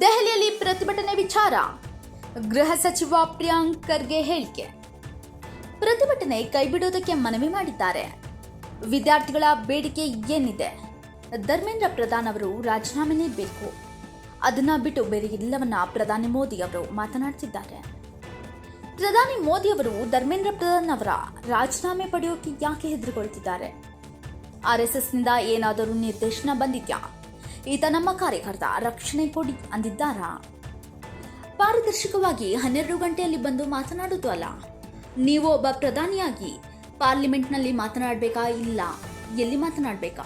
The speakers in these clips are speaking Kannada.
ದೆಹಲಿಯಲ್ಲಿ ಪ್ರತಿಭಟನೆ ವಿಚಾರ ಗೃಹ ಸಚಿವ ಪ್ರಿಯಾಂಕ್ ಖರ್ಗೆ ಹೇಳಿಕೆ. ಪ್ರತಿಭಟನೆ ಕೈಬಿಡುವುದಕ್ಕೆ ಮನವಿ ಮಾಡಿದ್ದಾರೆ. ವಿದ್ಯಾರ್ಥಿಗಳ ಬೇಡಿಕೆ ಏನಿದೆ? ಧರ್ಮೇಂದ್ರ ಪ್ರಧಾನ್ ಅವರು ರಾಜೀನಾಮೆ ನೀಡಬೇಕು. ಅದನ್ನ ಬಿಟ್ಟು ಬೇರೆ ಎಲ್ಲವನ್ನ ಪ್ರಧಾನಿ ಮೋದಿ ಅವರು ಮಾತನಾಡ್ತಿದ್ದಾರೆ. ಪ್ರಧಾನಿ ಮೋದಿ ಅವರು ಧರ್ಮೇಂದ್ರ ಪ್ರಧಾನ್ ಅವರ ರಾಜೀನಾಮೆ ಪಡೆಯೋಕೆ ಯಾಕೆ ಹೆದರಿಕೊಳ್ತಿದ್ದಾರೆ? ಆರ್ಎಸ್ಎಸ್ನಿಂದ ಏನಾದರೂ ನಿರ್ದೇಶನ ಬಂದಿದ್ಯಾ? ಈತ ನಮ್ಮ ಕಾರ್ಯಕರ್ತ, ರಕ್ಷಣೆ ಕೊಡಿ ಅಂದಿದ್ದಾರಾ? ಪಾರದರ್ಶಕವಾಗಿ 12 ಗಂಟೆಯಲ್ಲಿ ಬಂದು ಮಾತನಾಡುವುದು ಅಲ್ಲ. ನೀವು ಒಬ್ಬ ಪ್ರಧಾನಿಯಾಗಿ ಪಾರ್ಲಿಮೆಂಟ್ನಲ್ಲಿ ಮಾತನಾಡಬೇಕಾ, ಇಲ್ಲ ಎಲ್ಲಿ ಮಾತನಾಡಬೇಕಾ?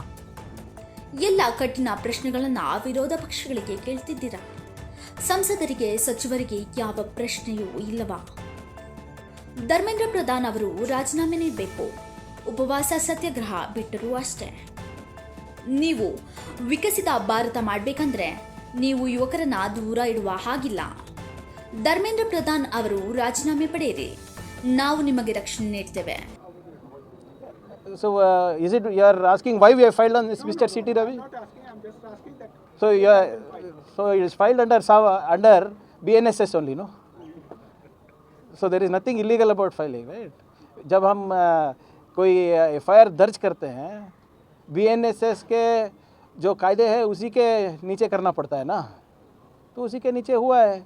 ಎಲ್ಲ ಕಠಿಣ ಪ್ರಶ್ನೆಗಳನ್ನ ವಿರೋಧ ಪಕ್ಷಗಳಿಗೆ ಕೇಳ್ತಿದ್ದೀರಾ. ಸಂಸದರಿಗೆ, ಸಚಿವರಿಗೆ ಯಾವ ಪ್ರಶ್ನೆಯೂ ಇಲ್ಲವಾ? ಧರ್ಮೇಂದ್ರ ಪ್ರಧಾನ್ ಅವರು ರಾಜೀನಾಮೆ ನೀಡಬೇಕು. ಉಪವಾಸ ಸತ್ಯಾಗ್ರಹ ಬಿಟ್ಟರೂ ಅಷ್ಟೇ. ನೀವು ವಿಕಸಿತ ಭಾರತ ಮಾಡಬೇಕಂದ್ರೆ ನೀವು ಯುವಕರನ್ನ ದೂರ ಇಡುವ ಹಾಗಿಲ್ಲ. ಧರ್ಮೇಂದ್ರ ಪ್ರಧಾನ್ ಅವರು ರಾಜೀನಾಮೆ ಪಡೆಯಿರಿ, ನಾವು ನಿಮಗೆ ರಕ್ಷಣೆ ನೀಡ್ತೇವೆ. So is it you are asking why we have filed on this, Mr. C.T. Ravi? I'm not asking, I'm just asking that. So it is filed under BNSS only, no? So there is nothing illegal about filing, right? जब हम कोई FIR दर्ज करते हैं, BNSS के जो कायदे हैं उसी के नीचे करना पड़ता है ना, तो उसी के नीचे हुआ है.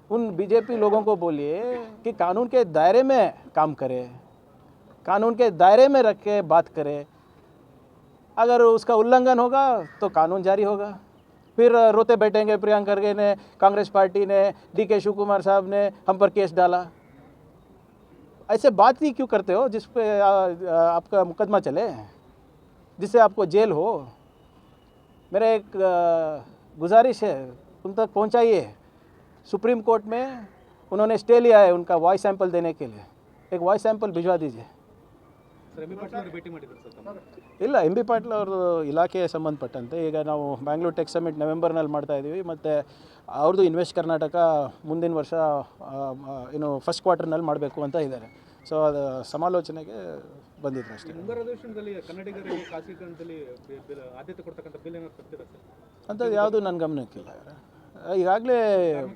उन बीजेपी लोगों को बोलिए कि कानून के दायरे में काम करें, कानून के दायरे में रख के बात करें. अगर उसका उल्लंघन होगा तो कानून जारी होगा. फिर रोते बैठेंगे प्रियांक खरगे ने, कांग्रेस पार्टी ने, DK शिव कुमार साहब ने हम पर केस डाला. ऐसे बात ही क्यों करते हो जिस पे आपका मुकदमा चले, जिससे आपको जेल हो? मेरा एक गुजारिश है, उन तक पहुंचाइए. सुप्रीम कोर्ट में उन्होंने स्टे लिया है उनका वॉइस सैंपल देने के लिए. एक वॉइस सैंपल भिजवा दीजिए. ಇಲ್ಲ, ಎಂ ಬಿ ಪಾಟೀಲ್ ಅವ್ರದ್ದು ಇಲಾಖೆಗೆ ಸಂಬಂಧಪಟ್ಟಂತೆ ಈಗ ನಾವು ಬ್ಯಾಂಗ್ಳೂರ್ ಟೆಕ್ ಸಮಿಟ್ ನವೆಂಬರ್ನಲ್ಲಿ ಮಾಡ್ತಾ ಇದ್ದೀವಿ. ಮತ್ತು ಅವ್ರದ್ದು ಇನ್ವೆಸ್ಟ್ ಕರ್ನಾಟಕ ಮುಂದಿನ ವರ್ಷ ಏನು ಫಸ್ಟ್ ಕ್ವಾರ್ಟರ್ನಲ್ಲಿ ಮಾಡಬೇಕು ಅಂತ ಇದ್ದಾರೆ. ಸೊ ಅದು ಸಮಾಲೋಚನೆಗೆ ಬಂದಿದ್ರು ಅಷ್ಟೇ. ಮುಂಬರುವ ಅಧಿವೇಶನದಲ್ಲಿ ಕನ್ನಡಿಗರಿಗೆ ಖಾಸಗೀಕರಣದಲ್ಲಿ ಆದ್ಯತೆ ಕೊಡ್ತಕ್ಕಂಥ ಬಿಲ್ ಏನಾದ್ರು ತರ್ತೀರಾ ಸರ್? ಅಂಥದ್ದು ಯಾವುದು ನನ್ನ ಗಮನಕ್ಕಿಲ್ಲ. ಈಗಾಗಲೇ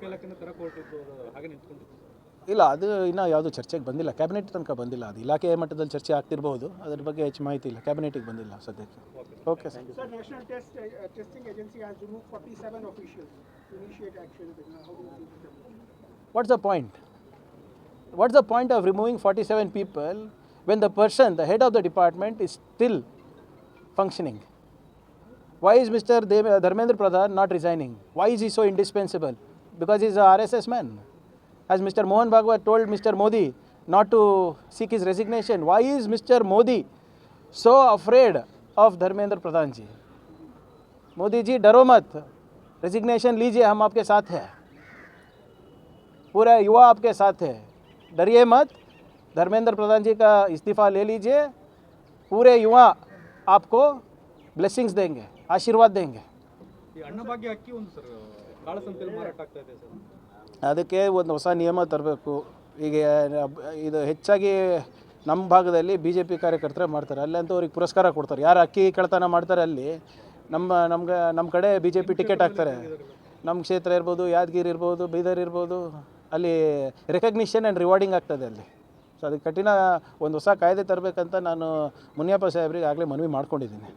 ಇಲಾಖೆನ ತರ ಕೊಟ್ಟಿದ್ದು ಹಾಗೆ ನಿಂತ್ಕೊಂಡಿದ್ದು ಇಲ್ಲ, ಅದು ಇನ್ನೂ ಯಾವುದು ಚರ್ಚೆಗೆ ಬಂದಿಲ್ಲ, ಕ್ಯಾಬಿನೆಟ್ ತನಕ ಬಂದಿಲ್ಲ. ಅದು ಇಲಾಖೆ ಮಟ್ಟದಲ್ಲಿ ಚರ್ಚೆ ಆಗ್ತಿರ್ಬೋದು, ಅದ್ರ ಬಗ್ಗೆ ಹೆಚ್ಚು ಮಾಹಿತಿ ಇಲ್ಲ. ಕ್ಯಾಬಿನೆಟಿಗೆ ಬಂದಿಲ್ಲ ಸದ್ಯಕ್ಕೆ. Okay sir. Sir, National Testing Agency has removed 47 officials to initiate action. How do you see this? What's the point? What's the point of removing 47 people when the person, the head of the department, is still functioning? Why is Mr. Dharmendra Pradhan not resigning? Why is he so indispensable? Because he's a RSS man. As Mr. Mohan Bhagwat told Mr. Modi not to seek his resignation, why is Mr. Modi so afraid of Dharmendra Pradhan ji? Modi ji, डरो मत, रेजिग्नेशन लीजिए, हम आपके साथ हैं, पूरा युवा आपके साथ है, डरिए मत. धर्मेंद्र प्रधान जी का इस्तीफ़ा ले लीजिए, पूरे युवा आपको ब्लेसिंग्स देंगे, आशीर्वाद देंगे. ಈ ಅನ್ನಭಾಗ್ಯ ಅಕ್ಕಿ ಒಂದು ಸರ್ ಕಾಳಸಂತೆಯಲ್ಲಿ ಮಾರಾಟ ಆಗ್ತಾ ಇದೆ ಸರ್. ಅದಕ್ಕೆ ಒಂದು ಹೊಸ ನಿಯಮ ತರಬೇಕು. ಈಗ ಇದು ಹೆಚ್ಚಾಗಿ ನಮ್ಮ ಭಾಗದಲ್ಲಿ BJP ಕಾರ್ಯಕರ್ತರೇ ಮಾಡ್ತಾರೆ. ಅಲ್ಲಂತೂ ಅವ್ರಿಗೆ ಪುರಸ್ಕಾರ ಕೊಡ್ತಾರೆ. ಯಾರು ಅಕ್ಕಿ ಕಳ್ತನ ಮಾಡ್ತಾರೆ ಅಲ್ಲಿ ನಮ್ಮ ಕಡೆ BJP ಟಿಕೆಟ್ ಹಾಕ್ತಾರೆ. ನಮ್ಮ ಕ್ಷೇತ್ರ ಇರ್ಬೋದು, ಯಾದಗಿರಿ ಇರ್ಬೋದು, ಬೀದರ್ ಇರ್ಬೋದು, ಅಲ್ಲಿ ರೆಕಗ್ನಿಷನ್ ಆ್ಯಂಡ್ ರಿವಾರ್ಡಿಂಗ್ ಆಗ್ತದೆ ಅಲ್ಲಿ. ಸೊ ಅದಕ್ಕೆ ಕಠಿಣ ಒಂದು ಹೊಸ ಕಾಯ್ದೆ ತರಬೇಕಂತ ನಾನು ಮುನಿಯಪ್ಪ ಸಾಹೇಬ್ರಿಗೆ ಆಗಲೇ ಮನವಿ ಮಾಡ್ಕೊಂಡಿದ್ದೀನಿ.